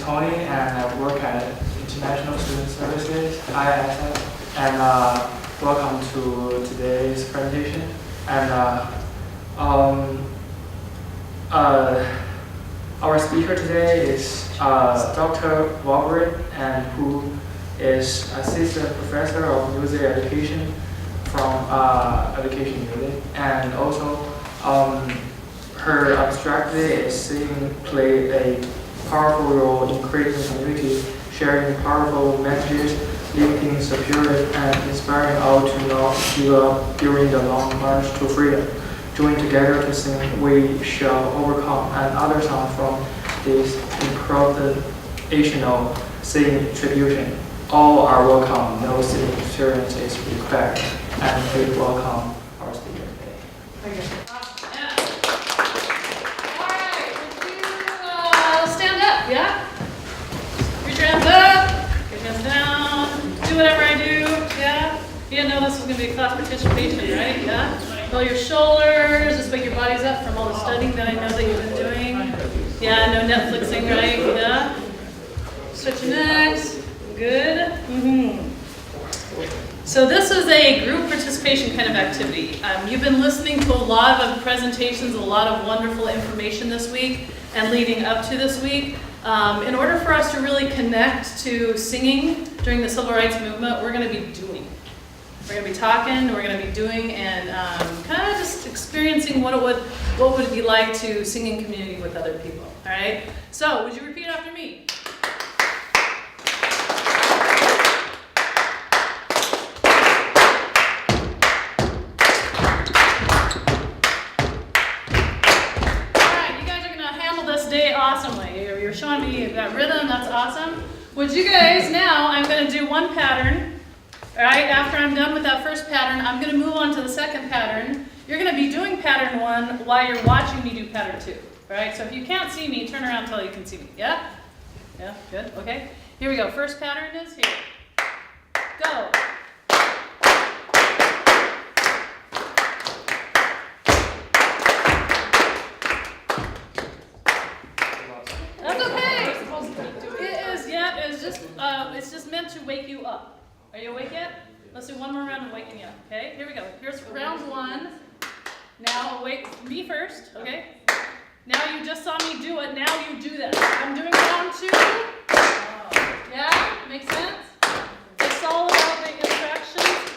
Tony, and I work at International Student Services, ISS, and welcome to today's presentation. And our speaker today is Dr. Vollbrecht, and who is assistant professor of music education from Education Unit, and also her abstractly is singing play a powerful role in creating community, sharing powerful messages, lifting spirit, and inspiring all to not give up during the long march to freedom. Join together to sing "We Shall Overcome" and other songs from this improvisational singing tribute. All are welcome. No singing experience is required. And please welcome our speaker today. Thank you. All right, would you stand up? Yeah? Reach your hands up, get your hands down, do whatever I do. Yeah? You didn't know this was going to be class participation, right? Yeah? Roll your shoulders, just wake your bodies up from all the studying that I know that you've been doing. Yeah, no Netflixing, right? Yeah? Stretch your necks. Good. So this is a group participation kind of activity. You've been listening to a lot of presentations, a lot of wonderful information this week and leading up to this week. In order for us to really connect to singing during the Civil Rights Movement, we're going to be doing. We're going to be talking, we're going to be doing, and kind of just experiencing what would it be like to sing in community with other people. All right? So would you repeat after me? Awesomely. You're showing me that rhythm, that's awesome. Would you guys, now I'm going to do one pattern. All right, after I'm done with that first pattern, I'm going to move on to the second pattern. You're going to be doing pattern 1 while you're watching me do pattern 2. All right, so if you can't see me, turn around until you can see me. Yeah? Yeah, good, okay. Here we go. First pattern is here. Go. It's just meant to wake you up. Are you awake yet? Let's do one more round of waking you up. Okay, here we go. Here's round 1. Now wake me first, okay? Now you just saw me do it. Now you do that. I'm doing round 2. Yeah? Makes sense? It's all about the instructions.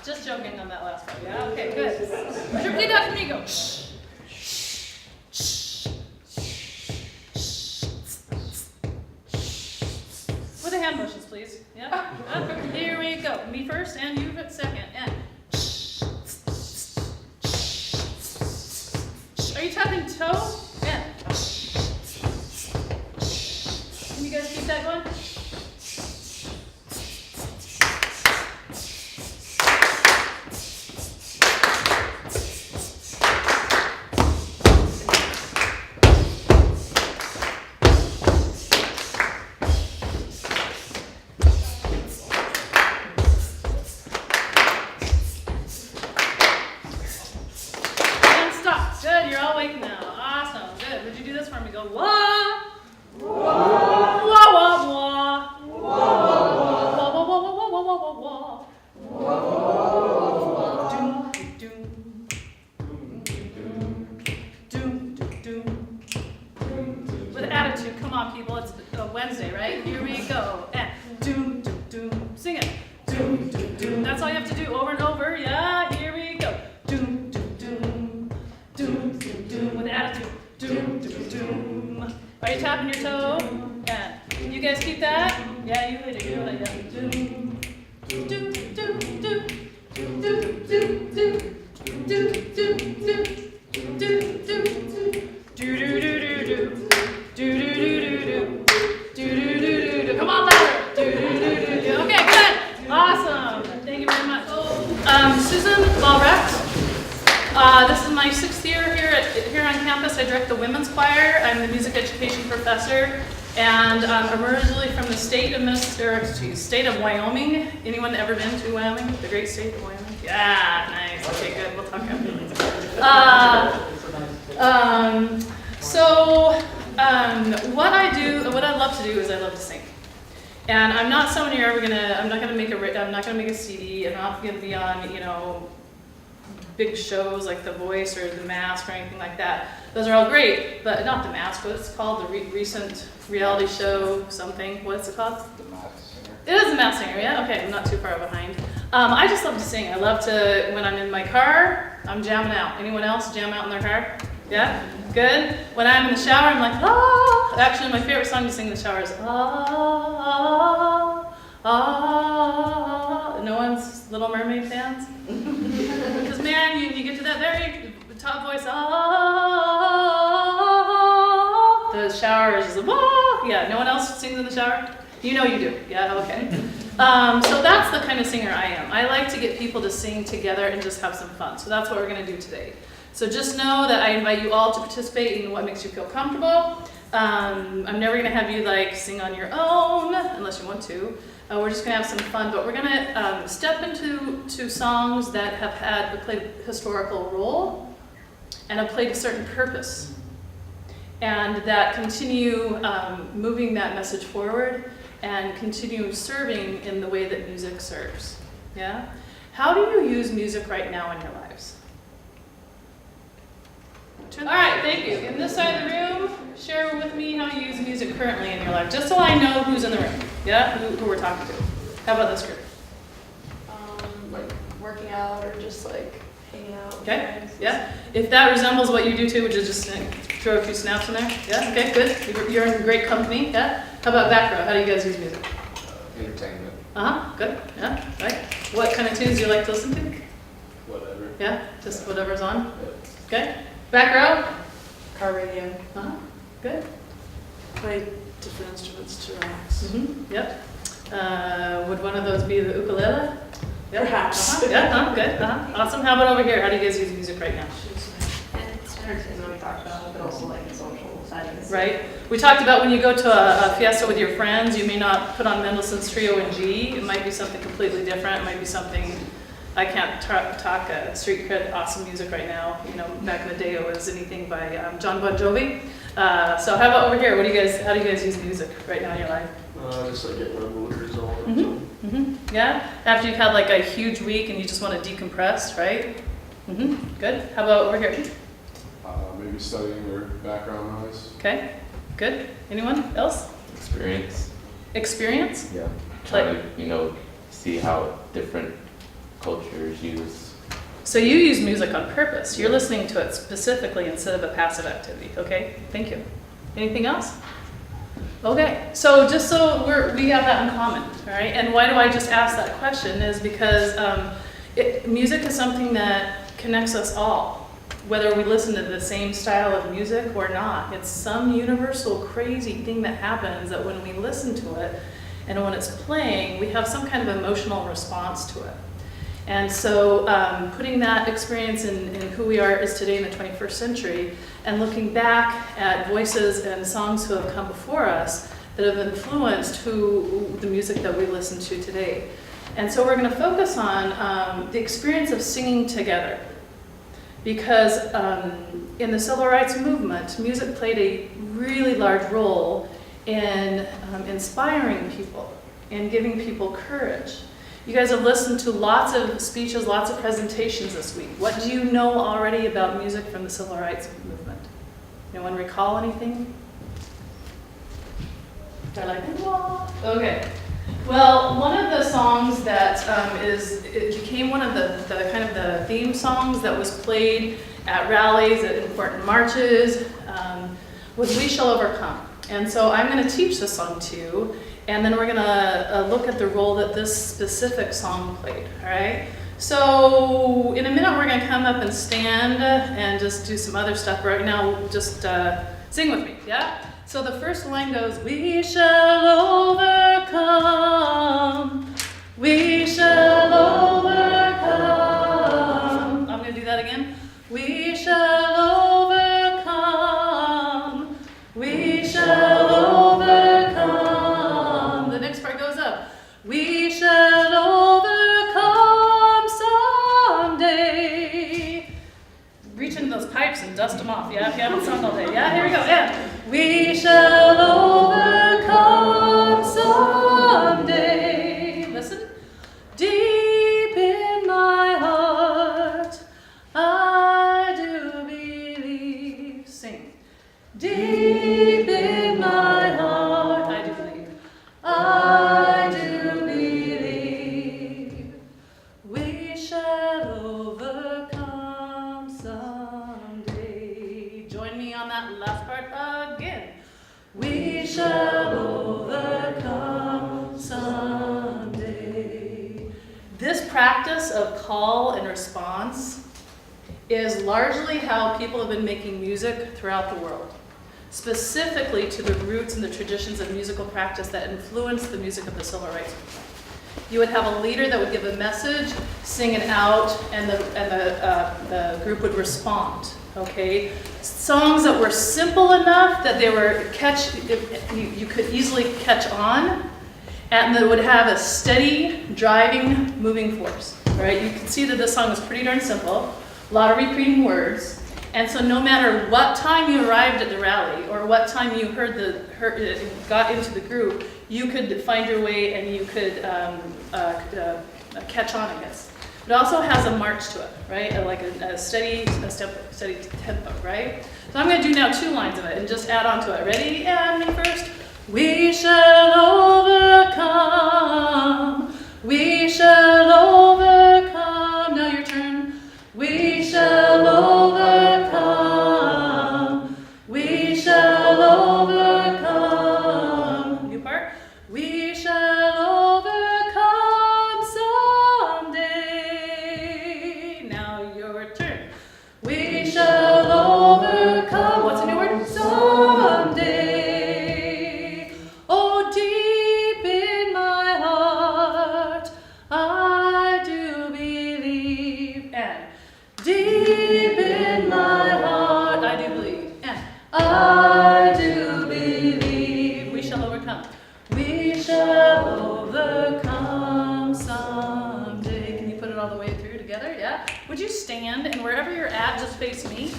Just joking on that last part. Yeah? Okay, good. Would you repeat after me? Go. Shh. Shh. Shh. Shh. With the hand motions, please. Yeah? Here we go. Me first and you second. And shh. Are you tapping toe? And can you guys keep that going? Wednesday, right? Here we go. And doom, doom, doom. Sing it. Doom, doom, doom. That's all you have to do over and over. Yeah, here we go. Doom, doom, doom. Doom, doom, doom. With attitude. Doom, doom, doom. Are you tapping your toe? And you guys keep that? Yeah, you later. You like that. Doom, doom, doom, doom, doom, doom, doom, doom, doom, doom, doom, doom, doom. Do do do do do. Do do do do do. Come on, louder. Okay, good. Awesome. Thank you very much. Susan Vollbrecht. This is my 6th year here on campus. I direct the women's choir. I'm the music education professor, and I'm originally from the state of Wyoming. Anyone ever been to Wyoming? The great state of Wyoming. Yeah, nice. Okay, good. We'll talk after. What I do, what I love to do is I love to sing. And I'm not someone you're ever gonna. I'm not gonna make a CD. I'm not gonna be on, big shows like The Voice or The Mask or anything like that. Those are all great, but not The Mask. What's it called? The recent reality show something. What's it called? The Masked Singer. It is The Masked Singer. Yeah. Okay. I'm not too far behind. I just love to sing. I love to, when I'm in my car, I'm jamming out. Anyone else jam out in their car? Yeah? Good? When I'm in the shower, I'm like, ah. Actually, my favorite song to sing in the shower is ah, ah. No one's Little Mermaid fans? Because man, you get to that very top voice, ah. The shower is just, ah. Yeah, no one else sings in the shower? You know you do. Yeah, okay. So that's the kind of singer I am. I like to get people to sing together and just have some fun. So that's what we're going to do today. So just know that I invite you all to participate in what makes you feel comfortable. I'm never going to have you like sing on your own unless you want to. We're just going to have some fun, but we're going to step into songs that have played a historical role and have played a certain purpose, and that continue moving that message forward and continue serving in the way that music serves. Yeah? How do you use music right now in your lives? All right, thank you. In this side of the room, share with me how you use music currently in your life, just so I know who's in the room. Yeah? Who we're talking to. How about this group? Like working out or just like hanging out with Okay, friends. yeah. If that resembles what you do too, would you just throw a few snaps in there? Yeah, okay, good. You're in great company, yeah. How about back row? How do you guys use music? Entertainment. Good, yeah, right. What kind of tunes do you like to listen to? Whatever. Yeah, just whatever's on? Yeah. Okay. Back row? Car radio. Good. Play different instruments to relax. Yep. Would one of those be the ukulele? Yep. Perhaps. Yeah, good. Awesome. How about over here? How do you guys use music right now? And it's entertainment we talked about, but also like social settings. Right. We talked about when you go to a fiesta with your friends, you may not put on Mendelssohn's Trio in G. It might be something completely different. It might be something, I can't talk street cred awesome music right now. Back in the day it was anything by John Bon Jovi. So how about over here? How do you guys use music right now in your life? Just like getting my mood resolved. Yeah? After you've had like a huge week and you just want to decompress, right? Good. How about over here? Maybe studying or background noise. Okay. Good. Anyone else? Experience? Yeah. Trying to, see how different cultures use. So you use music on purpose. You're listening to it specifically instead of a passive activity. Okay, thank you. Anything else? Okay, so just so we have that in common, all right? And why do I just ask that question is because music is something that connects us all, whether we listen to the same style of music or not. It's some universal crazy thing that happens that when we listen to it and when it's playing, we have some kind of emotional response to it. And so putting that experience in who we are as today in the 21st century and looking back at voices and songs who have come before us that have influenced the music that we listen to today. And so we're going to focus on the experience of singing together. Because in the civil rights movement, music played a really large role in inspiring people and giving people courage. You guys have listened to lots of speeches, lots of presentations this week. What do you know already about music from the civil rights movement? Anyone recall anything? They're like, whoa. Okay. Well, one of the songs that it became one of the kind of the theme songs that was played at rallies, at important marches, was "We Shall Overcome." And so I'm going to teach this song to you. And then we're going to look at the role that this specific song played, all right? So in a minute, we're going to come up and stand and just do some other stuff. Right now, just sing with me, yeah? So the first line goes, we shall overcome, we shall overcome. I'm going to do that again. We shall overcome, we shall overcome. The next part goes up. We shall overcome pipes and dust them off. Yeah, if you haven't sung all day. Yeah, here we go. And we shall overcome someday. Listen. Deep in my heart, I do believe. Sing. Deep in my heart, I do believe. I do believe. We shall overcome someday. Join me on that last part again. We shall overcome someday. This practice of call and response is largely how people have been making music throughout the world, specifically to the roots and the traditions of musical practice that influenced the music of the civil rights movement. You would have a leader that would give a message, sing it out, and the group would respond. Okay, songs that were simple enough that they were you could easily catch on, and that would have a steady, driving, moving force. All right, you can see that this song is pretty darn simple, a lot of repeating words, and so no matter what time you arrived at the rally or what time you got into the group, you could find your way and you could catch on, I guess. It also has a march to it, right? Like a steady tempo, right? So I'm going to do now 2 lines of it and just add on to it. Ready? And me first. We shall overcome. We shall overcome. Now your turn. We shall overcome. We shall overcome. New part. We shall overcome someday. Now your turn. We shall overcome. What's a new word? Someday. Oh, deep in my heart, I do believe. And deep in my heart, I do believe. And I do believe. We shall overcome. We shall overcome someday. Can you put it all the way through together? Yeah? Would you stand and wherever you're at, just face me?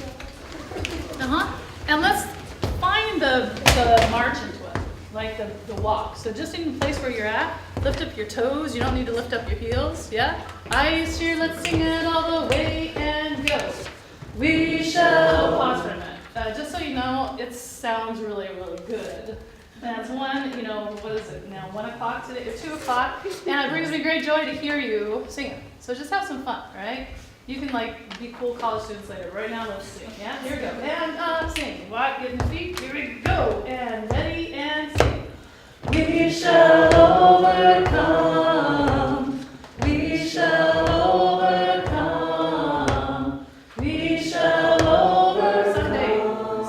And let's find the march into it, like the walk. So just in the place where you're at, lift up your toes. You don't need to lift up your heels. Yeah? Eyes here, let's sing it all the way and go. We shall. Pause for a minute. Just so you know, it sounds really, really good. That's what is it now? 1 o'clock today, or 2 o'clock, and it brings me great joy to hear you sing it. So just have some fun, right? You can be cool college students later. Right now, let's sing. Yeah, here we go. And sing. Walk in the feet. Here we go. And ready and sing. We shall overcome. We shall overcome. We shall overcome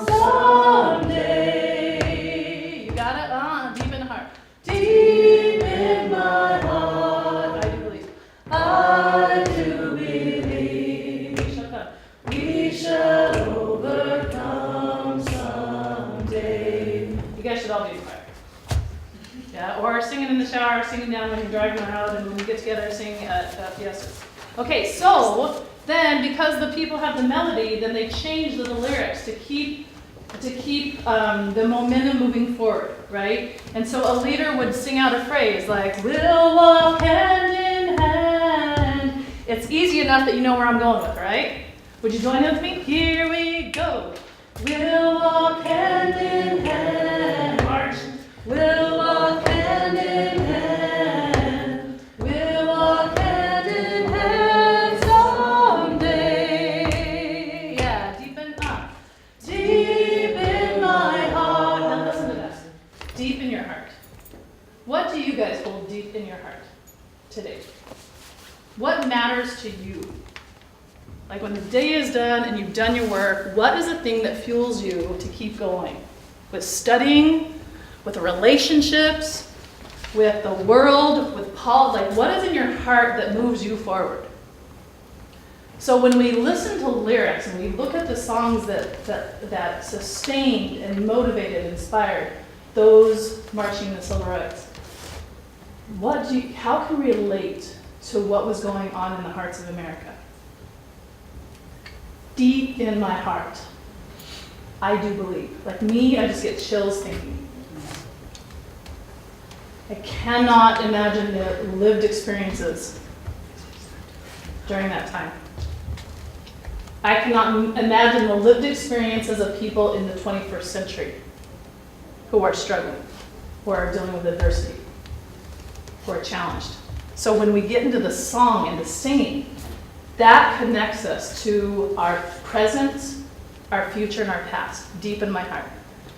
someday. You got it? Deep in the heart. Deep in my heart. I do believe. I do believe. We shall overcome someday. You guys should all do choir. Yeah, or singing in the shower, singing down when you're driving around, and when you get together, singing at fiestas. Okay, so then because the people have the melody, then they change the lyrics to keep the momentum moving forward, right? And so a leader would sing out a phrase like, "We'll walk hand in hand." It's easy enough that you know where I'm going with, right? Would you join in with me? Here we go. We'll walk hand in hand. March. We'll walk hand in hand. We'll walk hand in hand someday. Yeah, deep in my heart. Now listen to this. Deep in your heart. What do you guys hold deep in your heart today? What matters to you? Like when the day is done and you've done your work, what is the thing that fuels you to keep going? With studying, with relationships, with the world, with what is in your heart that moves you forward? So when we listen to lyrics and we look at the songs that sustained and motivated and inspired those marching the civil rights, how can we relate to what was going on in the hearts of America? deep in my heart, I do believe. Like me, I just get chills thinking. I cannot imagine the lived experiences during that time. I cannot imagine the lived experiences of people in the 21st century who are struggling, who are dealing with adversity, who are challenged. So when we get into the song and the singing, that connects us to our present, our future, and our past, deep in my heart.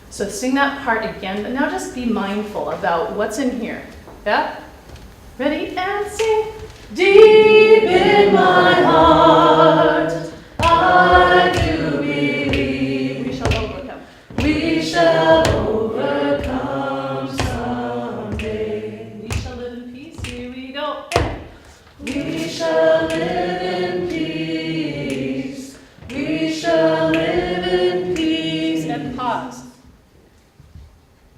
So sing that part again, but now just be mindful about what's in here. Yeah? Ready? And sing. Deep in my heart, I do believe we shall overcome. We shall overcome someday. We shall live in peace. Here we go. We shall live in peace. We shall live in peace. And pause.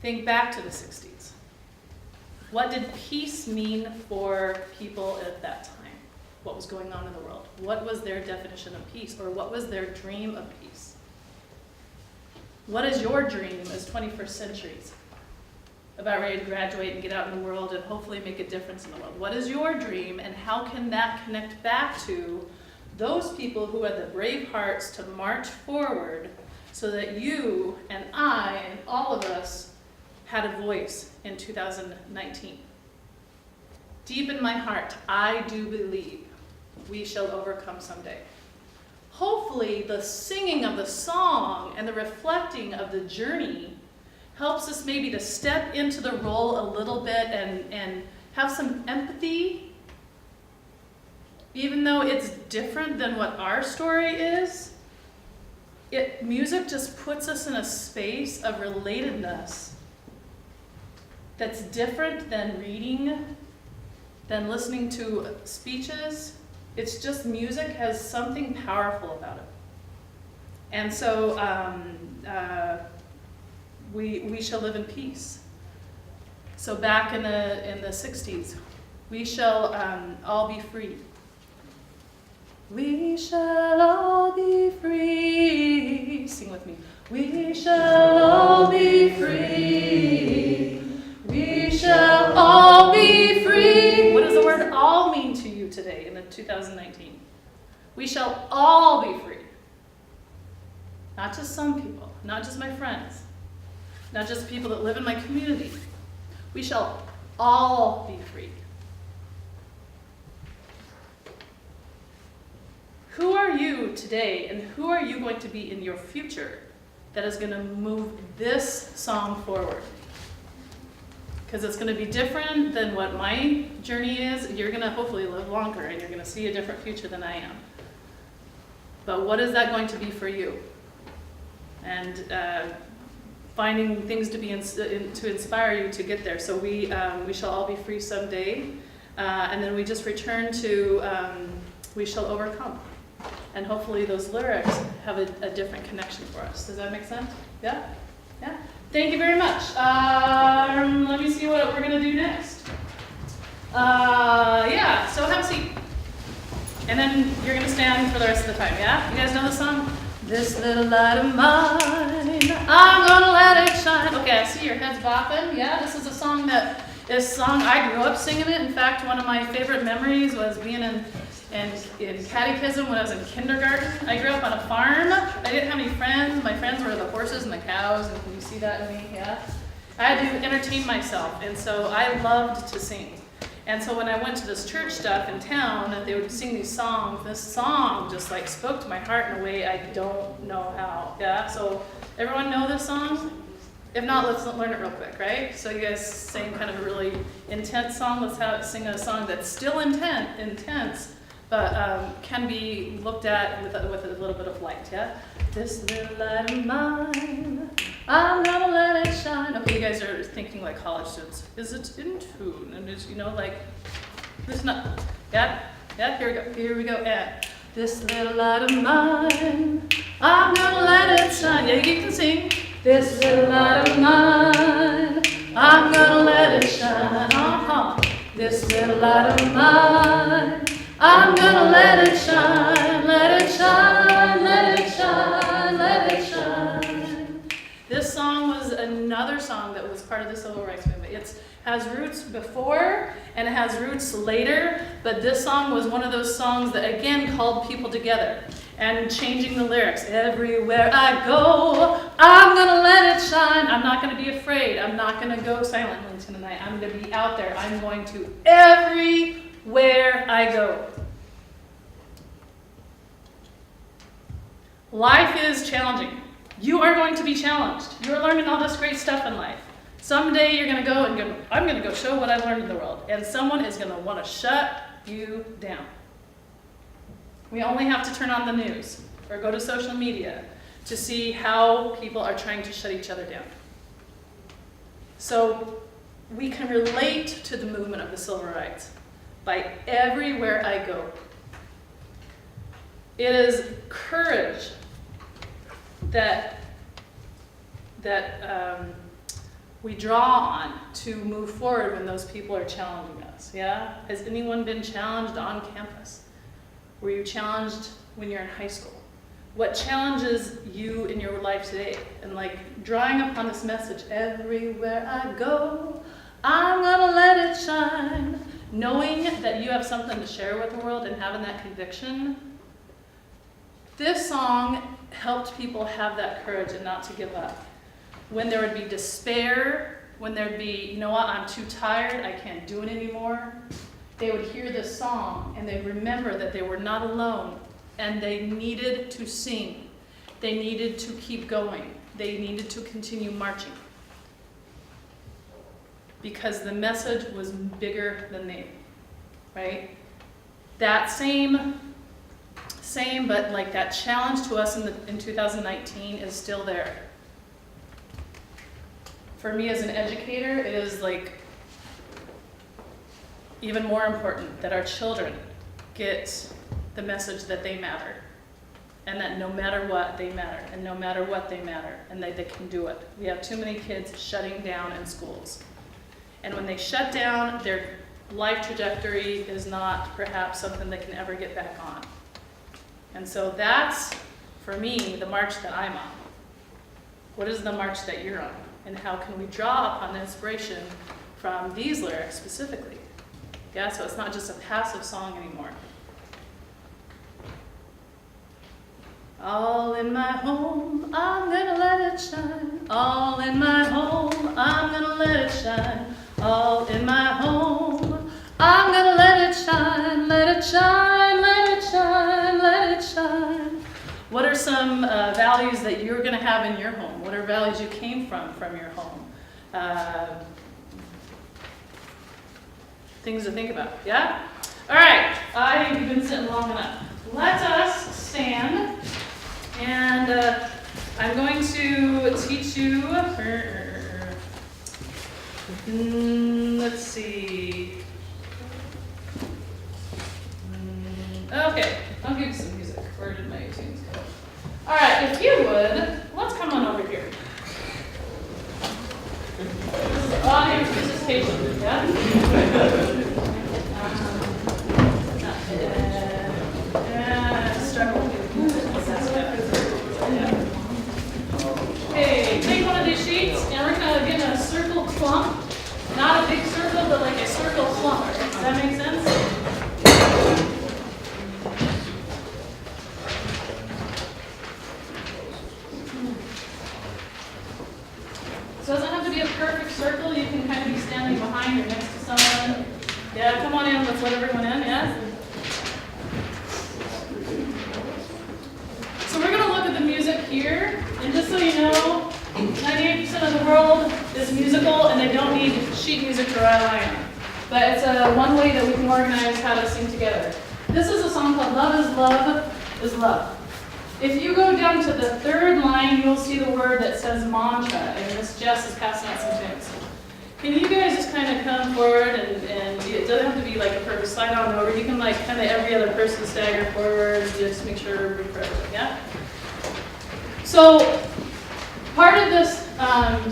Think back to the 60s. What did peace mean for people at that time? What was going on in the world? What was their definition of peace, or what was their dream of peace? What is your dream as 21st centuries? About ready to graduate and get out in the world and hopefully make a difference in the world. What is your dream, and how can that connect back to those people who had the brave hearts to march forward so that you and I and all of us had a voice in 2019. Deep in my heart, I do believe we shall overcome someday. Hopefully, the singing of the song and the reflecting of the journey helps us maybe to step into the role a little bit and have some empathy, even though it's different than what our story is. Music just puts us in a space of relatedness that's different than reading, than listening to speeches. It's just music has something powerful about it. And so we shall live in peace. So back in the 60s, we shall all be free. We shall all be free. Sing with me. We shall all be free. We shall all be free. What does the word all mean to you today in the 2019? We shall all be free. Not just some people, not just my friends, not just people that live in my community. We shall all be free. Who are you today, and who are you going to be in your future that is going to move this song forward? Because it's going to be different than what my journey is. You're going to hopefully live longer, and you're going to see a different future than I am. But what is that going to be for you? And finding things to be to inspire you to get there. So we shall all be free someday, and then we just return to we shall overcome. And hopefully those lyrics have a different connection for us. Does that make sense? Yeah? Yeah? Thank you very much. Let me see what we're going to do next. Yeah, so have a seat. And then you're going to stand for the rest of the time, yeah? You guys know the song? This little light of mine, I'm going to let it shine. Okay, I see your heads bopping. Yeah, this is a song I grew up singing it. In fact, one of my favorite memories was being in catechism when I was in kindergarten. I grew up on a farm. I didn't have any friends. My friends were the horses and the cows, and can you see that in me? Yeah. I had to entertain myself, and so I loved to sing. And so when I went to this church stuff in town, they would sing these songs. This song just like spoke to my heart in a way I don't know how. Yeah. So everyone know this song? If not, let's learn it real quick, right? So you guys sing kind of a really intense song. Let's sing a song that's still intense. But can be looked at with a little bit of light, yeah? This little light of mine, I'm gonna let it shine. Okay, you guys are thinking like college students. Is it in tune? And it's, like, it's not, yeah? Yeah, here we go, yeah. This little light of mine, I'm gonna let it shine. Yeah, you can sing. This little light of mine, I'm gonna let it shine. This little light of mine, I'm gonna let it shine, let it shine, let it song that was part of the civil rights movement. It has roots before and it has roots later, but this song was one of those songs that again called people together and changing the lyrics. Everywhere I go, I'm gonna let it shine. I'm not gonna be afraid. I'm not gonna go silently tonight. I'm gonna be out there. I'm going to everywhere I go. Life is challenging. You are going to be challenged. You're learning all this great stuff in life. Someday you're going to go and go, I'm going to go show what I learned in the world. And someone is going to want to shut you down. We only have to turn on the news or go to social media to see how people are trying to shut each other down. So we can relate to the movement of the civil rights by everywhere I go. It is courage that we draw on to move forward when those people are challenging us. Yeah? Has anyone been challenged on campus? Were you challenged when you're in high school? What challenges you in your life today? And like drawing upon this message, everywhere I go, I'm gonna let it shine. Knowing that you have something to share with the world and having that conviction. This song helped people have that courage and not to give up. When there would be despair, when there'd be, you know what, I'm too tired, I can't do it anymore, they would hear this song and they'd remember that they were not alone and they needed to sing. They needed to keep going. They needed to continue marching. Because the message was bigger than they, right? That same, but like that challenge to us in 2019 is still there. For me as an educator, it is like even more important that our children get the message that they matter. And that no matter what, they matter. And no matter what, they matter. And that they can do it. We have too many kids shutting down in schools. And when they shut down, their life trajectory is not perhaps something they can ever get back on. And so that's, for me, the march that I'm on. What is the march that you're on? And how can we draw upon the inspiration from these lyrics specifically? Yeah, so it's not just a passive song anymore. All in my home, I'm gonna let it shine. All in my home, I'm gonna let it shine. All in my home, I'm gonna let it shine. Let it shine, let it shine, let it shine. What are some values that you're gonna have in your home? What are values you came from your home? Things to think about, yeah? All right, I think we've been sitting long enough. Let us stand. And I'm going to teach you, let's see. Okay, I'll give you some music. Where did my tunes go? All right, if you would, let's come on over here. This is audience participation, yeah? Struggle. Okay, take one of these sheets and we're going to get a circle clump. Not a big circle, but like a circle clump. Does that make sense? So it doesn't have to be a perfect circle. You can kind of be standing behind or next to someone. Yeah, come on in. Let's let everyone in, yeah? So we're going to look at the music here. And just so you know, 98% of the world is musical and they don't need sheet music to rely on. But it's one way that we can organize how to sing together. This is a song called Love is Love. If you go down to the third line, you'll see the word that says mantra, and Miss Jess is passing out some tunes. Can you guys just kind of come forward and it doesn't have to be like a perfect slide on over. You can like kind of every other person stagger forward, just make sure everybody present, yeah? So part of this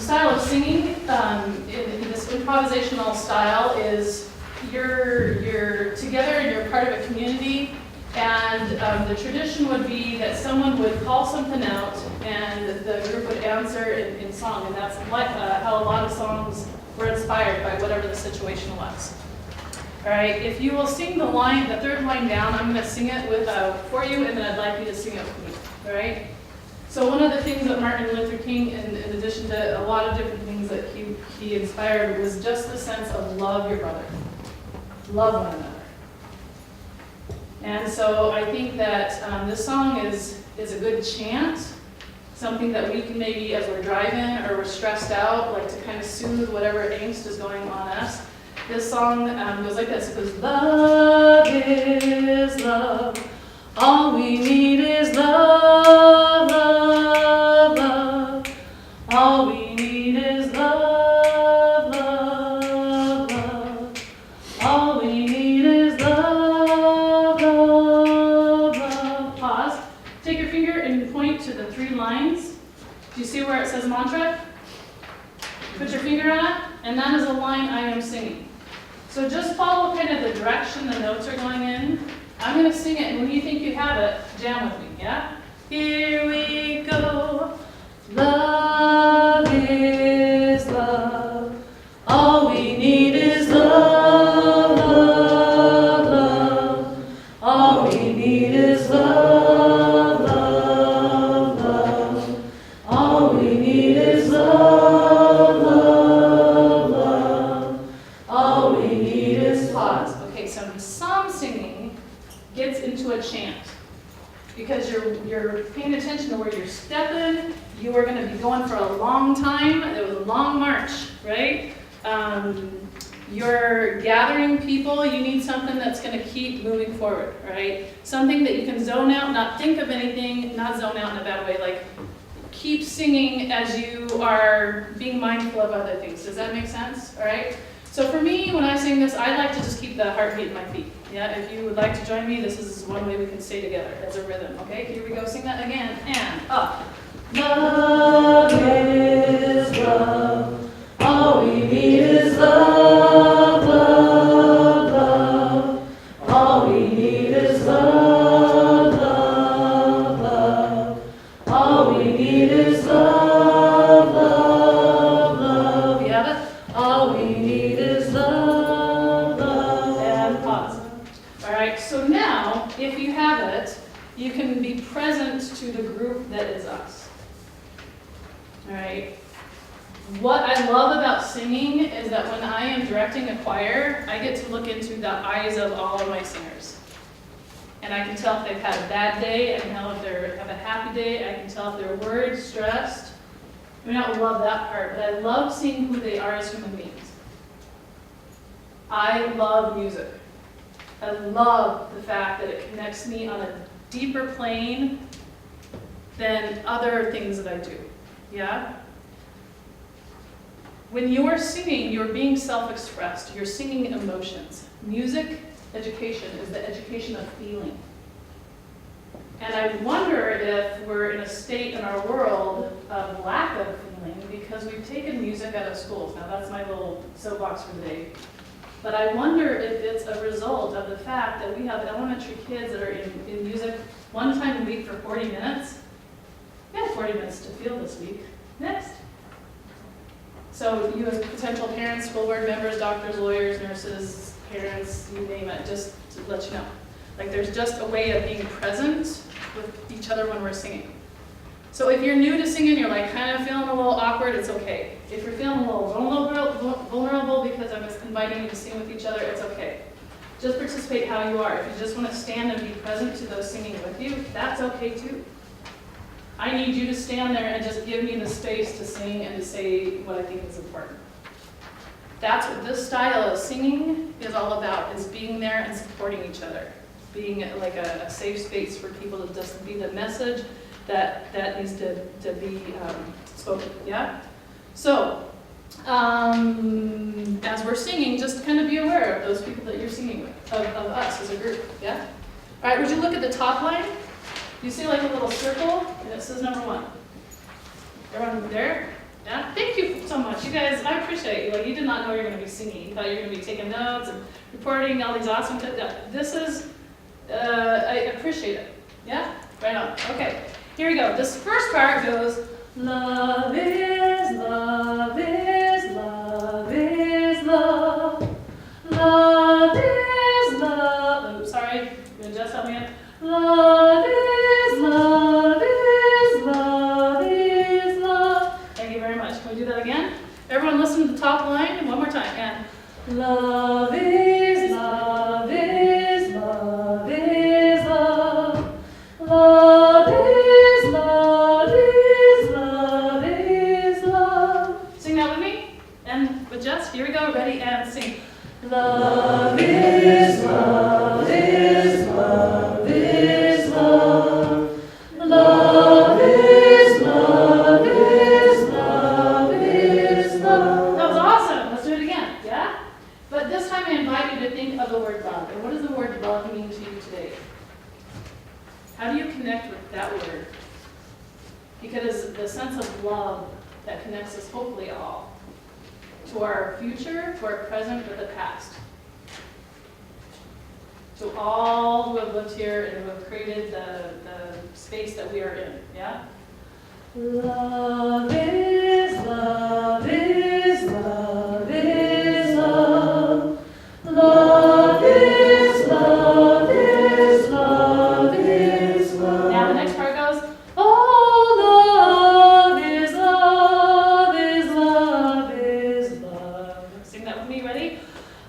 style of singing, in this improvisational style, is you're together and you're part of a community, And the tradition would be that someone would call something out and the group would answer in song. And that's how a lot of songs were inspired by whatever the situation was. All right, if you will sing the line, the third line down, I'm going to sing it for you, and then I'd like you to sing it with me. All right? So one of the things that Martin Luther King, in addition to a lot of different things that he inspired, was just the sense of love your brother. Love one another. And so I think that this song is a good chant, something that we can maybe, as we're driving or we're stressed out, like to kind of soothe whatever angst is going on us. This song goes like this. It goes, love is love. All we need is love, love, love. All we need is love, love, love. All we need is love, love, love. Pause. Take your finger and point to the 3 lines. Do you see where it says mantra? Put your finger on it, and that is a line I am singing. So just follow kind of the direction the notes are going in. I'm going to sing it, and when you think you have it, jam with me, yeah? Here we go. Love is love. All we need is love, love, love. All we need is love, love, love. All we need is love, love, love. All we need is pause. Okay, so some singing gets into a chant because you're paying attention to where you're stepping. You are going to be going for a long time. It was a long march, right? You're gathering people. You need something that's going to keep moving forward, right? Something that you can zone out, not think of anything, not zone out in a bad way, like keep singing as you are being mindful of other things. Does that make sense? All right? So for me, when I sing this, I like to just keep the heartbeat in my feet. Yeah, if you would like to join me, this is one way we can stay together as a rhythm. Okay, here we go. Sing that again. And up. Love is love. All we need is love, love, love. All we need is love, love, love. All we need is love, love, love. You have it? All we need is love, love. And pause. All right, so now, if you have it, you can be present to the group that is us. All right. What I love about singing is that when I am directing a choir, I get to look into the eyes of all of my singers. And I can tell if they've had a bad day, I can tell if they have a happy day, I can tell if they're worried, stressed. I mean, I don't love that part, but I love seeing who they are as human beings. I love music. I love the fact that it connects me on a deeper plane than other things that I do. Yeah? When you're singing, you're being self-expressed. You're singing emotions. Music education is the education of feeling. And I wonder if we're in a state in our world of lack of feeling because we've taken music out of schools. Now that's my little soapbox for the day. But I wonder if it's a result of the fact that we have elementary kids that are in music 1 time a week for 40 minutes. We have 40 minutes to feel this week. Next. So you as potential parents, school board members, doctors, lawyers, nurses, parents, you name it, just to let you know. Like there's just a way of being present with each other when we're singing. So if you're new to singing, you're like kind of feeling a little awkward, it's okay. If you're feeling a little vulnerable because I'm inviting you to sing with each other, it's okay. Just participate how you are. If you just want to stand and be present to those singing with you, that's okay too. I need you to stand there and just give me the space to sing and to say what I think is important. That's what this style of singing is all about, is being there and supporting each other. Being like a safe space for people to just be the message that needs to be spoken, yeah? So, as we're singing, just kind of be aware of those people that you're singing with, of us as a group, yeah? All right, would you look at the top line? You see like a little circle, and it says number 1. Everyone there? Yeah? Thank you so much. You guys, I appreciate you. Like, you did not know you were going to be singing. You thought you were going to be taking notes and reporting all these awesome tips. This is I appreciate it. Yeah? Right on. Okay. Here we go. This first part goes, love is love is love is love. Love is love. Oops, sorry. You just help me out. Love is love is love is love. Thank you very much. Can we do that again? Everyone listen to the top line one more time. And love is love is love is love. Love is love is love is love. Sing that with me. And with Jess. Here we go. Ready and sing. Love is love is love is love. Love is love is love is love. That was awesome. Let's do it again. Yeah? But this time I invite you to think of the word love. And what does the word love mean to you today? How do you connect with that word? Because the sense of love that connects us hopefully all to our future, to our present, to the past. To all who have lived here and who have created the space that we are in, yeah? Love is love is love is love. Love is love is love is love. Now the next part goes, oh, love is love is love is love. Sing that with me, ready?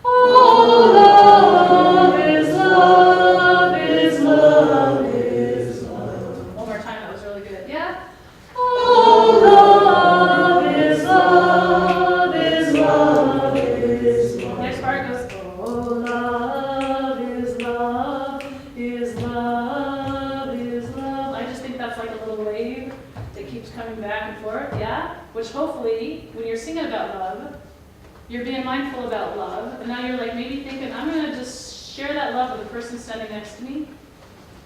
Oh, love is love is love is love. One more time, that was really good. Yeah? Oh, love is love is love is love. Next part goes, oh, love is love is love is love. I just think that's like a little wave that keeps coming back and forth, yeah? Which hopefully, when you're singing about love, you're being mindful about love, and now you're like maybe thinking, I'm going to just share that love with the person standing next to me.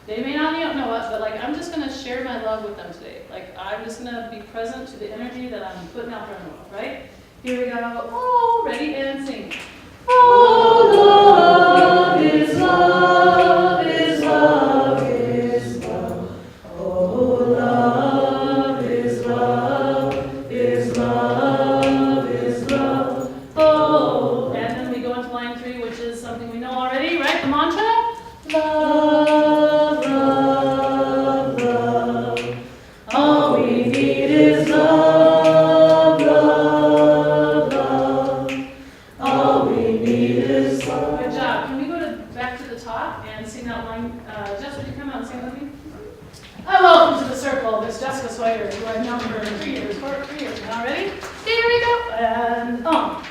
They may not know it, but like I'm just going to share my love with them today. Like I'm just going to be present to the energy that I'm putting out there in the world, right? Here we go. Oh, ready and sing. Oh, love is love is love is love. Oh, love is love is love is love. Oh, and then we go into line 3, which is something we know already, right? The mantra? Love, love, love. All we need is love, love, love. All we need is love. Good job. Can we go back to the top and sing that line? Jess, would you come out and sing it with me? Welcome to the circle. Miss Jessica Sawyer, who I've known for 3 years, 4 years now. Ready? Here we go. And love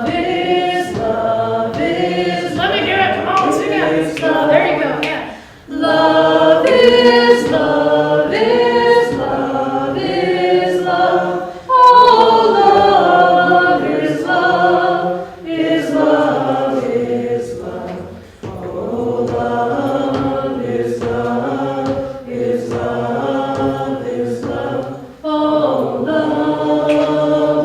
is love is. Let me hear it. Come on, sing it. There you go. Yeah. Love is love is love is love. Oh, love is love is love is love. Oh, love is love is love is love. Oh, love,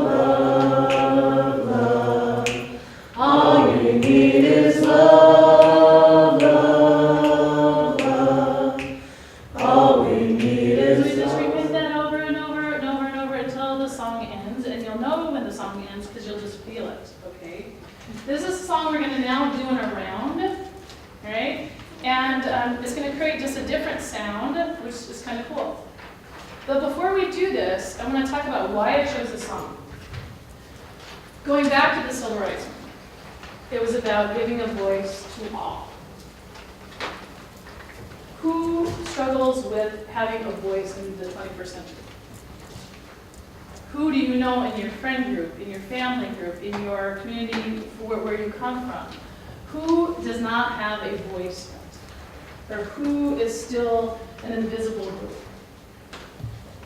love, love. All you need is love, love, love. All we need is love. We just repeat that over and over and over and over until the song ends, and you'll know when the song ends because you'll just feel it, okay? This is a song we're going to now do in a round, all right? And it's going to create just a different sound, which is kind of cool. But before we do this, I want to talk about why I chose this song. Going back to the Civil Rights Movement, it was about giving a voice to all. Who struggles with having a voice in the 21st century? Who do you know in your friend group, in your family group, in your community where you come from? Who does not have a voice yet? Or who is still an invisible group?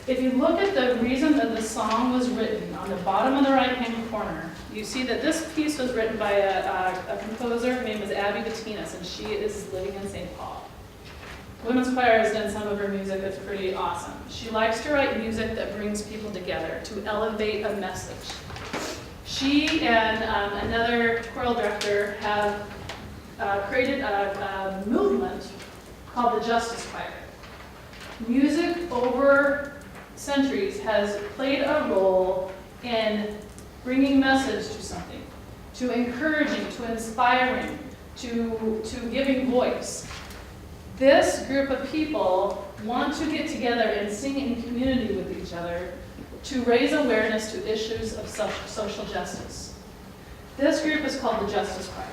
If you look at the reason that the song was written, on the bottom of the right-hand corner, you see that this piece was written by a composer. Her name is Abby Bettinas, and she is living in St. Paul. Women's Choir has done some of her music that's pretty awesome. She likes to write music that brings people together, to elevate a message. She and another choral director have created a movement called the Justice Choir. Music over centuries has played a role in bringing message to something, to encouraging, to inspiring, to giving voice. This group of people want to get together and sing in community with each other to raise awareness to issues of social justice. This group is called the Justice Choir.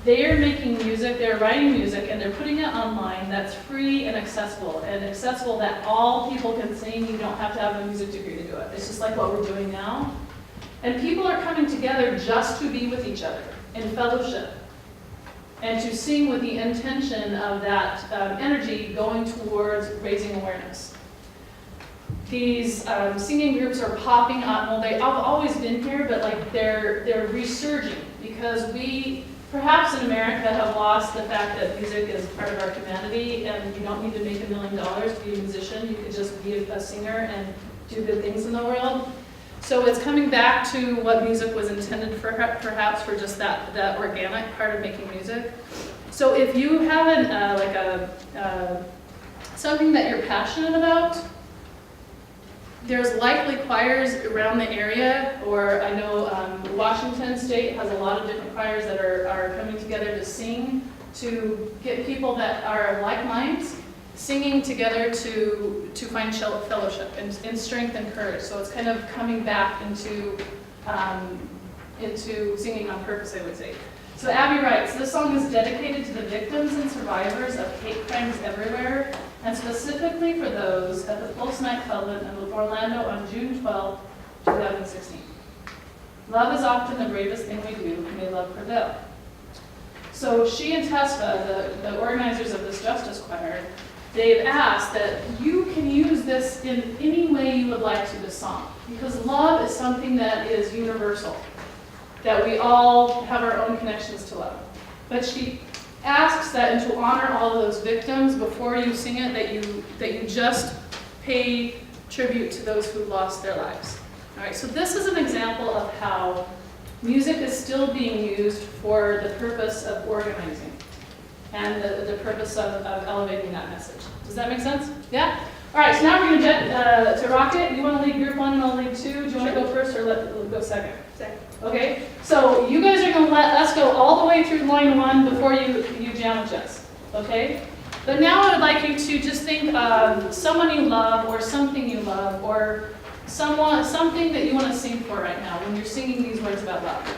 They are making music, they're writing music, and they're putting it online that's free and accessible that all people can sing. You don't have to have a music degree to do it. It's just like what we're doing now. And people are coming together just to be with each other in fellowship and to sing with the intention of that energy going towards raising awareness. These singing groups are popping up. Well, they've always been here, but like they're resurging because we, perhaps in America, have lost the fact that music is part of our humanity, and you don't need to make $1 million to be a musician. You could just be a singer and do good things in the world. So it's coming back to what music was intended for, perhaps for just that organic part of making music. So if you have something that you're passionate about, there's likely choirs around the area, or I know Washington State has a lot of different choirs that are coming together to sing, to get people that are of like minds singing together to find fellowship and strength and courage. So it's kind of coming back into singing on purpose, I would say. So Abby writes, this song is dedicated to the victims and survivors of hate crimes everywhere, and specifically for those at the Pulse nightclub in Orlando on June 12, 2016. Love is often the bravest thing we do. May love prevail. So she and Tesfa, the organizers of this Justice Choir, they've asked that you can use this in any way you would like to this song, because love is something that is universal, that we all have our own connections to love. But she asks that, and to honor all of those victims, before you sing it, that you just pay tribute to those who lost their lives. All right, so this is an example of how music is still being used for the purpose of organizing and the purpose of elevating that message. Does that make sense? Yeah? All right, so now we're going to get to Rocket. You want to lead group 1 and I'll lead 2? Do you want to go first or let go second? Second. Okay, so you guys are going to let us go all the way through line 1 before you jam with us, okay? But now I would like you to just think of someone you love or something you love or something that you want to sing for right now when you're singing these words about love.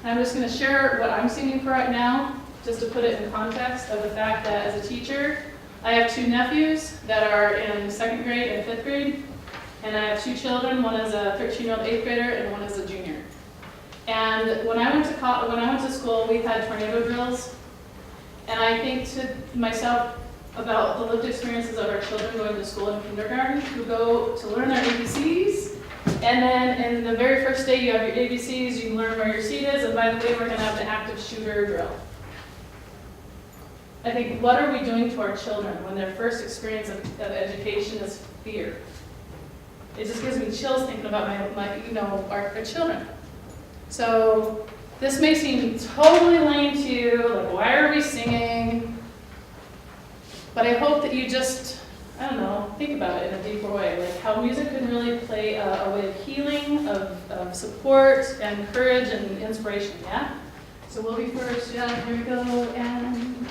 I'm just going to share what I'm singing for right now, just to put it in context of the fact that as a teacher, I have 2 nephews that are in 2nd grade and 5th grade, and I have 2 children. One is a 13-year-old 8th grader, and one is a junior. And when I went to school, we had tornado drills, and I think to myself about the lived experiences of our children going to school in kindergarten, who go to learn their ABCs. And then in the very first day you have your ABCs, you learn where your seat is, and by the way, we're going to have the active shooter drill. I think, what are we doing to our children when their first experience of education is fear? It just gives me chills thinking about our children. So this may seem totally lame to you, like why are we singing? But I hope that you just, I don't know, think about it in a deeper way, like how music can really play a way of healing, of support, and courage, and inspiration, yeah? So we'll be first, yeah, here we go, and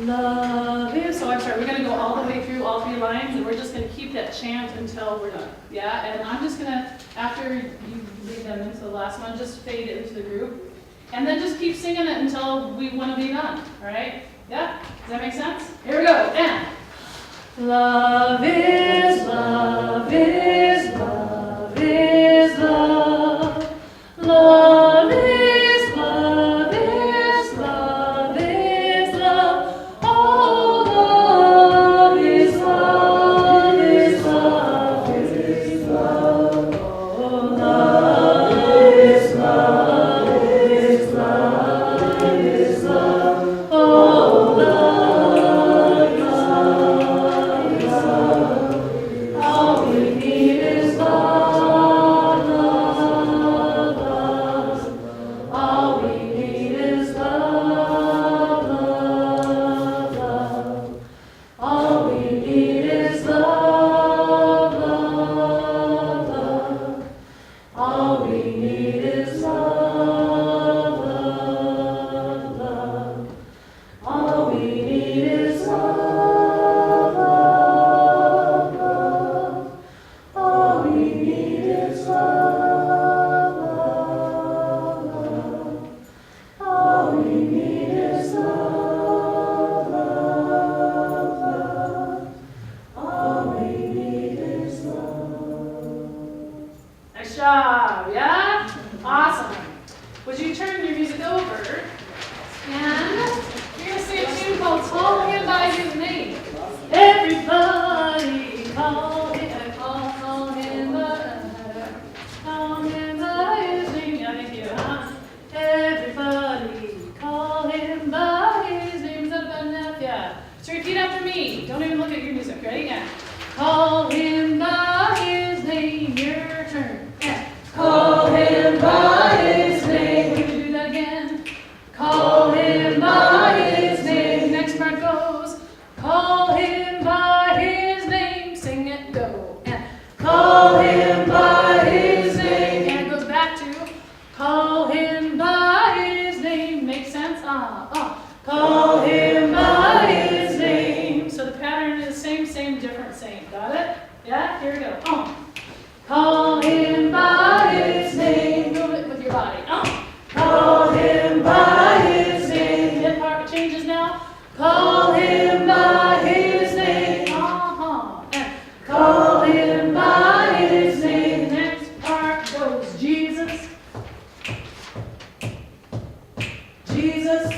love is, so I'm sorry, we're going to go all the way through all 3 lines, and we're just going to keep that chant until we're done, yeah? And I'm just going to, after you lead them into the last one, just fade into the group, and then just keep singing it until we want to be done, all right? Yeah? Does that make sense? Here we go, and love is, love is, love is love. Love is, love is, love is love. Oh, love is, love is, love is love. Oh, love is, love is, love is love. Oh, love is, love is love. All we need is Call him by his name. Next part goes, call him by his name. Sing it, go. And call him by his name. And it goes back to, call him by his name. Makes sense? Call him by his name. So the pattern is same, different, same. Got it? Yeah? Here we go. Call him by his name. Move it with your body. Call him by his name. Hip part changes now. Call him by his name. And call him by his name. Next part goes Jesus. Jesus.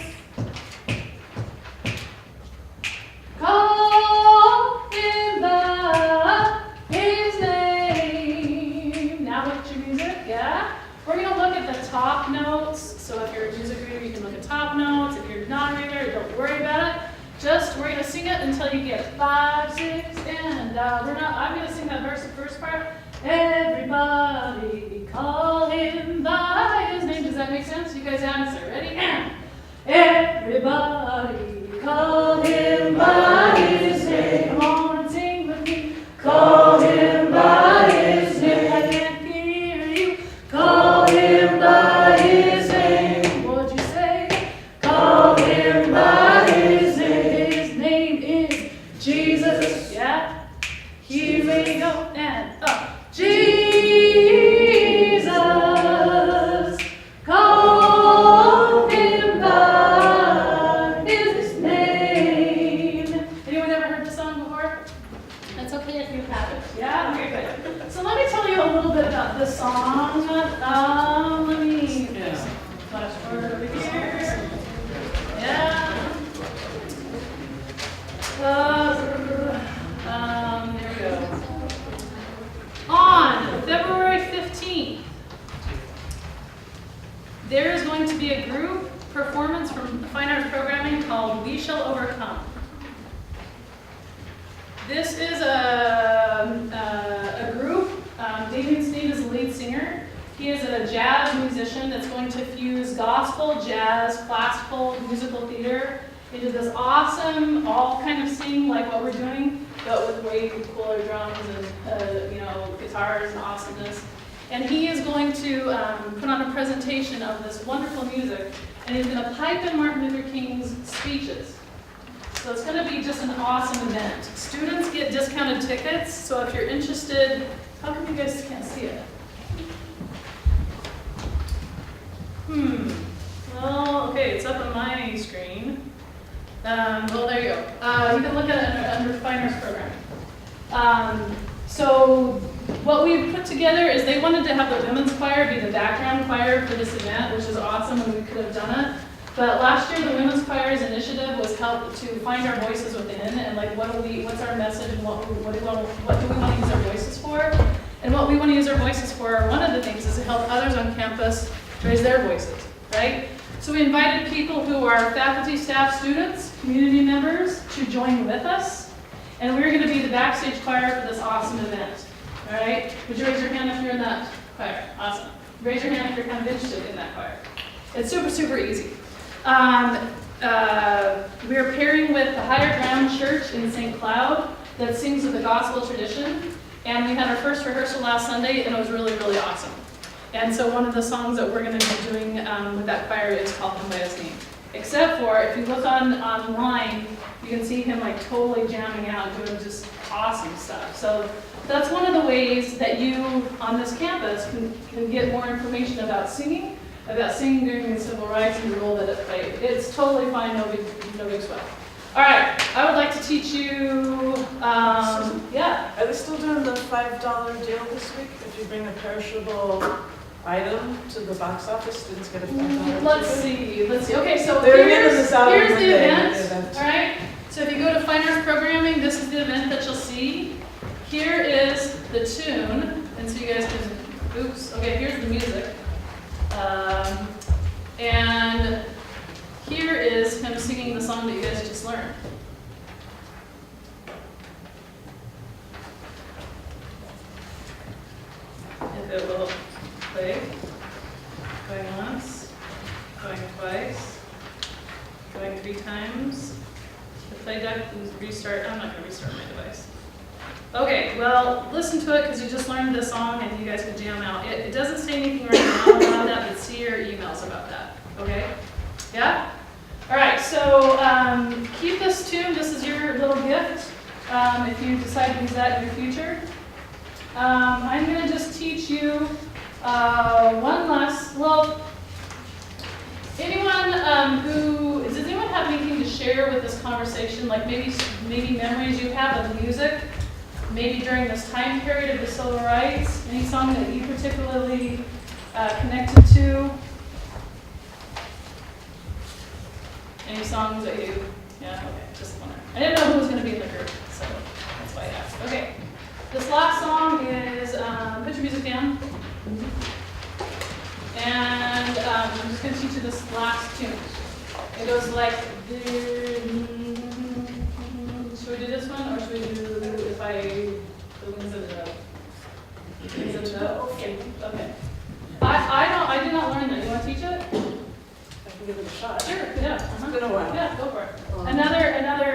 Call him by his name. Now look at your music, yeah? We're going to look at the top notes. So if you're a music reader, you can look at top notes. If you're not a reader, don't worry about it. Just, we're going to sing it until you get 5, 6, and I'm going to sing that verse, the first part. Everybody call him by his name. Does that make sense? You guys answer. Ready? And everybody call him by his name. Come on and sing with me. Call him by his name. I can't hear you. Call him by his name. What'd you say? Call him by his name. His name is Jesus. Yeah? Here we go. And up. Jesus. Call him by his name. Anyone ever heard this song before? That's okay if you haven't. Yeah? Okay, good. So let me tell you a little bit about this song. Let me flash forward over here. Yeah. There we go. On February 15th, there is going to be a group performance from Fine Arts Programming called We Shall Overcome. This is a group. Damien Sneed is the lead singer. He is a jazz musician that's going to fuse gospel, jazz, classical, musical theater into this awesome, all kind of sing like what we're doing, but with way cooler drums and guitars and awesomeness. And he is going to put on a presentation of this wonderful music, and he's going to pipe in Martin Luther King's speeches. So it's going to be just an awesome event. Students get discounted tickets, so if you're interested, how come you guys can't see it? Well, okay, it's up on my screen. Well, there you go. You can look at it under Fine Arts Programming. So what we put together is they wanted to have the women's choir be the background choir for this event, which is awesome, and we could have done it. But last year, the women's choir's initiative was help to find our voices within, and like what's our message, and what do we want to use our voices for? And what we want to use our voices for, one of the things is to help others on campus raise their voices, right? So we invited people who are faculty, staff, students, community members to join with us. And we're going to be the backstage choir for this awesome event. All right? Would you raise your hand if you're in that choir? Awesome. Raise your hand if you're kind of interested in that choir. It's super, super easy. We're pairing with the Higher Ground Church in St. Cloud that sings with the gospel tradition. And we had our first rehearsal last Sunday, and it was really, really awesome. And so one of the songs that we're going to be doing with that choir is Call Him by His Name. Except for, if you look online, you can see him like totally jamming out, doing just awesome stuff. So that's one of the ways that you, on this campus, can get more information about singing during the civil rights and the role that it played. It's totally fine, no big sweat. All right, I would like to teach you, yeah. Are they still doing the $5 deal this week? If you bring a perishable item to the box office, students get a $5 Let's see. Okay, so They're here's this out the Monday, event. All right. So if you go to Fine Arts Programming, this is the event that you'll see. Here is the tune, and so you guys can. Oops. Okay, here's the music, and here is him singing the song that you guys just learned. If it will play. Going once, going twice. going 3 times. The play deck, restart. I'm not going to restart my device. Okay, well, listen to it because you just learned the song and you guys can jam out. It doesn't say anything right now about that, but see your emails about that. Okay? Yeah? All right, so keep this tuned. This is your little gift if you decide to use that in your future. I'm going to just teach you one last, well, anyone does anyone have anything to share with this conversation? Like maybe memories you have of music, maybe during this time period of the civil rights, any song that you particularly connected to? Any songs that you, yeah, okay, just wondering. I didn't know who was going to be in the group, so that's why I asked. Okay, this last song is, put your music down. And I'm just going to teach you this last tune. It goes like, should we do this one, or should we do the wings of the dove? Wings of the dove? Okay. Okay. I did not learn that. You want to teach it? I can give it a shot. Sure, yeah. It's been a while. Yeah, go for it. Another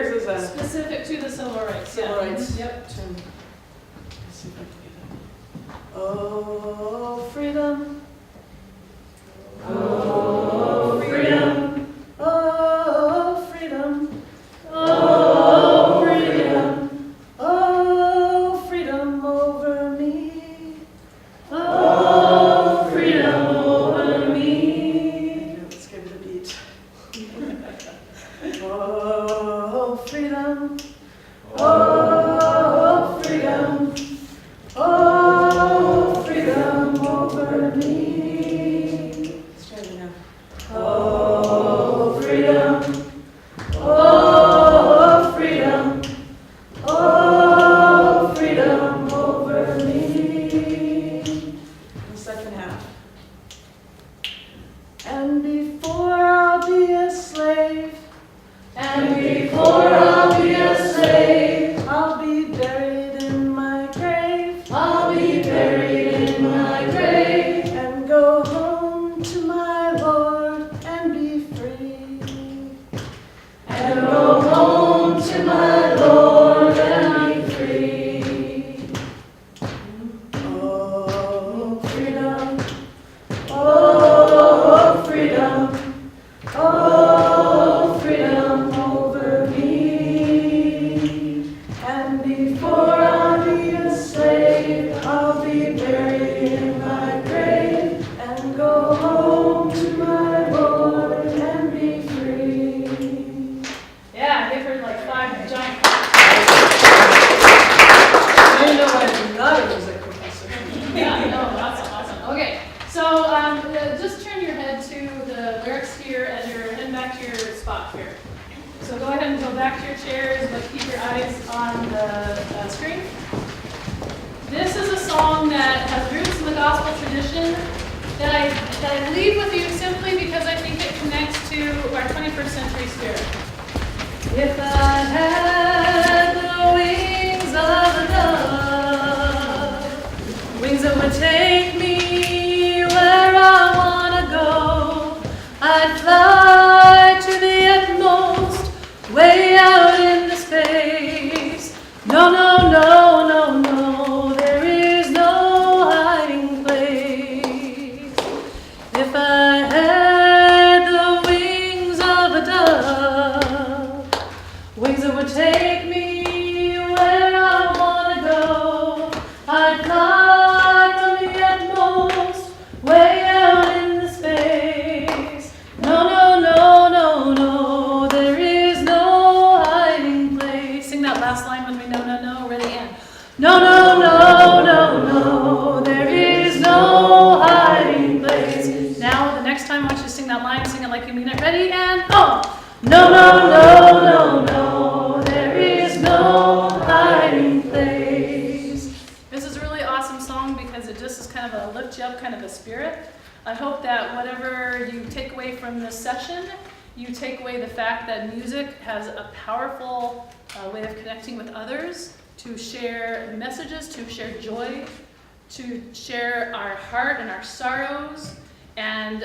This is a specific to the civil rights. civil Yeah. rights Yep. tune. Let's see if I can get it. Oh, freedom. Oh, freedom. Oh, freedom. Oh, freedom. Oh, freedom over me. Oh, freedom over me. Let's give it a beat. Oh, freedom. Oh, freedom. Oh, freedom over me. Let's try it now. Oh, freedom. Oh, freedom. Oh, freedom over me. The second half. And before I'll be a slave, and before I'll be a slave, I'll be buried in my grave. I'll be buried in my grave, and go home to my Lord and be free. And go home to my Lord and be free. Oh, freedom. Oh, freedom. Oh, freedom over me. And before I'll be a slave, I'll be buried in my grave, and go home to my Lord and be free. Yeah, give her like 5 giant. I know I'm not a music professor. Yeah, no, awesome. Okay, so just turn your head to the lyrics here as you're heading back to your spot here. So go ahead and go back to your chairs, but keep your eyes on the screen. This is a song that has roots in the gospel tradition that I leave with you simply because I think it connects to our 21st century spirit. If I had the wings of a dove, wings that would take me where I want to go, I'd fly to the utmost, way out in the space. No, no, no, no, no, there is no hiding place. If I had the wings of a dove, wings that would take me where I want to go, I'd fly from the utmost, way out in the space. No, no, no, no, no, there is no hiding place. Sing that last line with me. No, no, no. Ready, and no, no, no, no, no, there is no hiding place. Now, the next time I want you to sing that line, sing it like you mean it. Ready, and oh! No, no, no, no, no, there is no hiding place. This is a really awesome song because it just is kind of a lift you up kind of a spirit. I hope that whatever you take away from this session, you take away the fact that music has a powerful way of connecting with others, to share messages, to share joy, to share our heart and our sorrows, and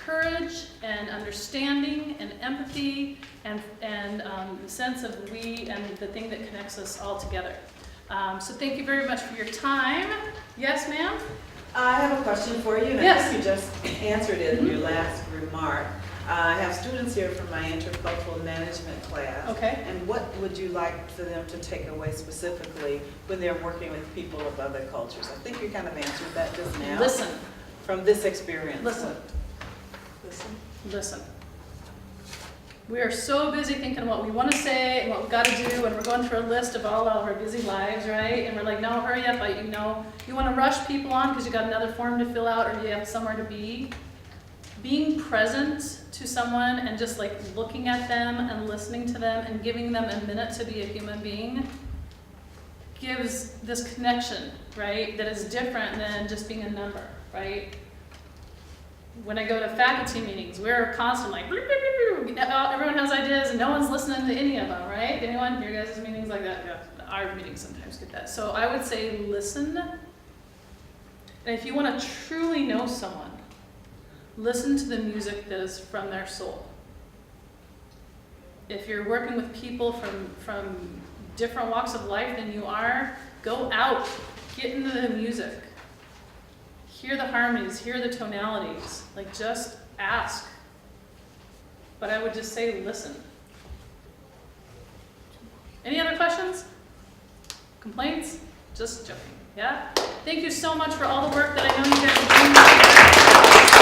courage and understanding and empathy and the sense of we and the thing that connects us all together. So thank you very much for your time. Yes, ma'am? I have a question for you, and I Yes. think you just answered it in your last remark. I have students here from my intercultural management class. Okay. And what would you like for them to take away specifically when they're working with people of other cultures? I think you kind of answered that just now. Listen. From this experience. Listen. Listen. Listen. We are so busy thinking what we want to say and what we've got to do, and we're going through a list of all of our busy lives, right? And we're like, no, hurry up! You want to rush people on because you got another form to fill out or you have somewhere to be. Being present to someone and just like looking at them and listening to them and giving them a minute to be a human being gives this connection, right? That is different than just being a number, right? When I go to faculty meetings, we're constantly like, everyone has ideas and no one's listening to any of them, right? Anyone? Your guys' meetings like that? Yeah, our meetings sometimes get that. So I would say listen. And if you want to truly know someone, listen to the music that is from their soul. If you're working with people from different walks of life than you are, go out, get into the music. Hear the harmonies, hear the tonalities, like just ask. But I would just say listen. Any other questions? Complaints? Just joking, yeah? Thank you so much for all the work that I know you guys are doing.